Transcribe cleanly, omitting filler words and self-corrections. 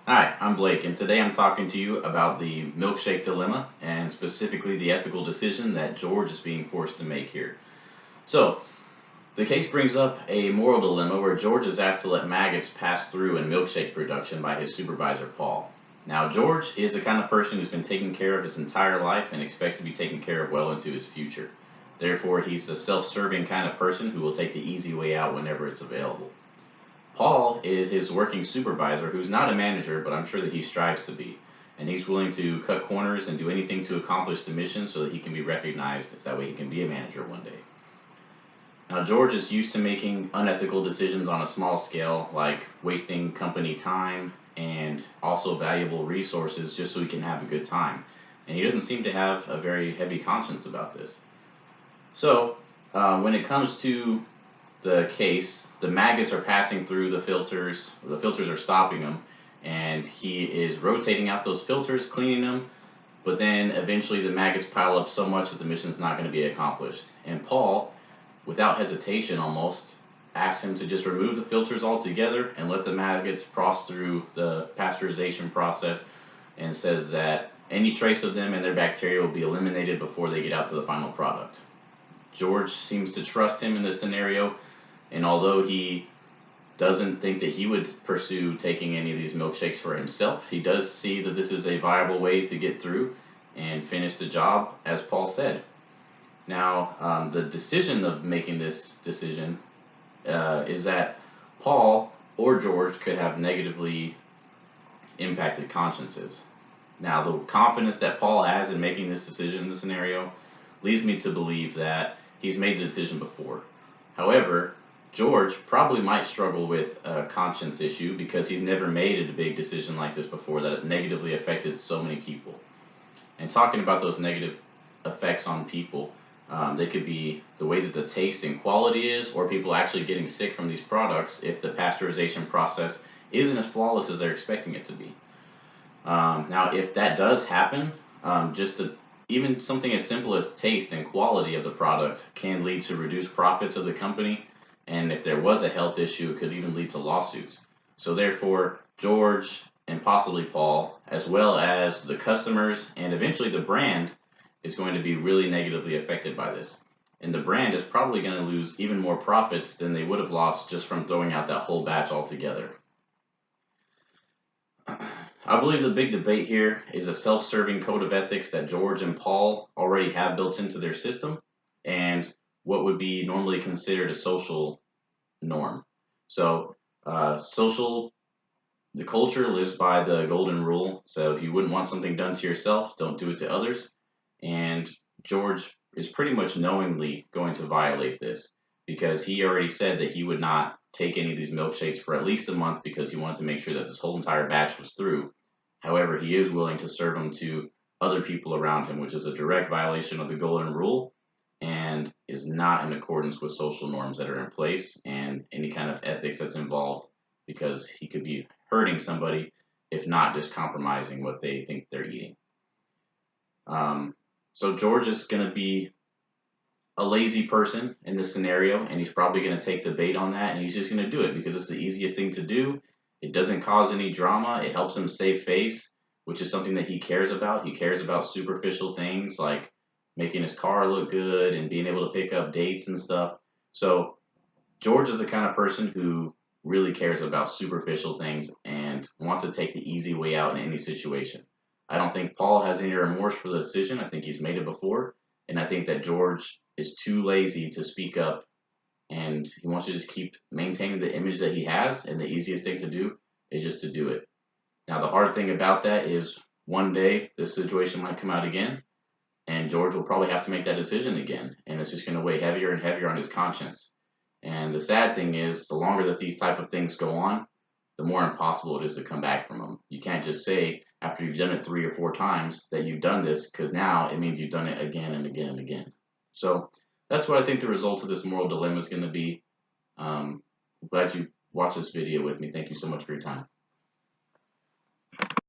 Hi, I'm Blake, and today I'm talking to you about the milkshake dilemma and specifically the ethical decision that George is being forced to make here. So, the case brings up a moral dilemma where George is asked to let maggots pass through in milkshake production by his supervisor, Paul. Now, George is the kind of person who's been taken care of his entire life and expects to be taken care of well into his future. Therefore, he's a self serving kind of person who will take the easy way out whenever it's available. Paul is his working supervisor, who's not a manager, but I'm sure that he strives to be. And he's willing to cut corners and do anything to accomplish the mission so that he can be recognized. So that way he can be a manager one day. Now, George is used to making unethical decisions on a small scale, like wasting company time and also valuable resources just so he can have a good time. And he doesn't seem to have a very heavy conscience about this. So, when it comes to the case, the maggots are passing through the filters are stopping them, and he is rotating out those filters, cleaning them, but then eventually the maggots pile up so much that the mission's not going to be accomplished. And Paul, without hesitation almost, asks him to just remove the filters altogether and let the maggots cross through the pasteurization process, and says that any trace of them and their bacteria will be eliminated before they get out to the final product. George seems to trust him in this scenario, and although he doesn't think that he would pursue taking any of these milkshakes for himself, he does see that this is a viable way to get through and finish the job, as Paul said. Now, the decision of making this decision is that Paul or George could have negatively impacted consciences. Now, the confidence that Paul has in making this decision in this scenario leads me to believe that he's made the decision before. However, George probably might struggle with a conscience issue because he's never made a big decision like this before that negatively affected so many people. And talking about those negative effects on people, they could be the way that the taste and quality is, or people actually getting sick from these products if the pasteurization process isn't as flawless as they're expecting it to be. Now, if that does happen, just the even something as simple as taste and quality of the product can lead to reduced profits of the company. And if there was a health issue, it could even lead to lawsuits. So, therefore, George and possibly Paul, as well as the customers and eventually the brand, is going to be really negatively affected by this. And the brand is probably going to lose even more profits than they would have lost just from throwing out that whole batch altogether. I believe the big debate here is a self serving code of ethics that George and Paul already have built into their system, and what would be normally considered a social norm. So, the culture lives by the golden rule. So, if you wouldn't want something done to yourself, don't do it to others. And George is pretty much knowingly going to violate this because he already said that he would not take any of these milkshakes for at least a month because he wanted to make sure that this whole entire batch was through. However, he is willing to serve them to other people around him, which is a direct violation of the golden rule and is not in accordance with social norms that are in place and any kind of ethics that's involved because he could be hurting somebody if not just compromising what they think they're eating. So George is going to be a lazy person in this scenario, and he's probably going to take the bait on that, and he's just going to do it because it's the easiest thing to do. It doesn't cause any drama. It helps him save face, which is something that he cares about. He cares about superficial things like making his car look good and being able to pick up dates and stuff. So George is the kind of person who really cares about superficial things and wants to take the easy way out in any situation. I don't think Paul has any remorse for the decision. I think he's made it before. And I think that George is too lazy to speak up and he wants to just keep maintaining the image that he has. And the easiest thing to do is just to do it. Now, the hard thing about that is one day this situation might come out again and George will probably have to make that decision again. And it's just going to weigh heavier and heavier on his conscience. And the sad thing is, the longer that these type of things go on, the more impossible it is to come back from them. You can't just say after you've done it 3 or 4 times that you've done this because now it means you've done it again and again and again. So that's what I think the result of this moral dilemma is going to be. I'm glad you watched this video with me. Thank you so much for your time.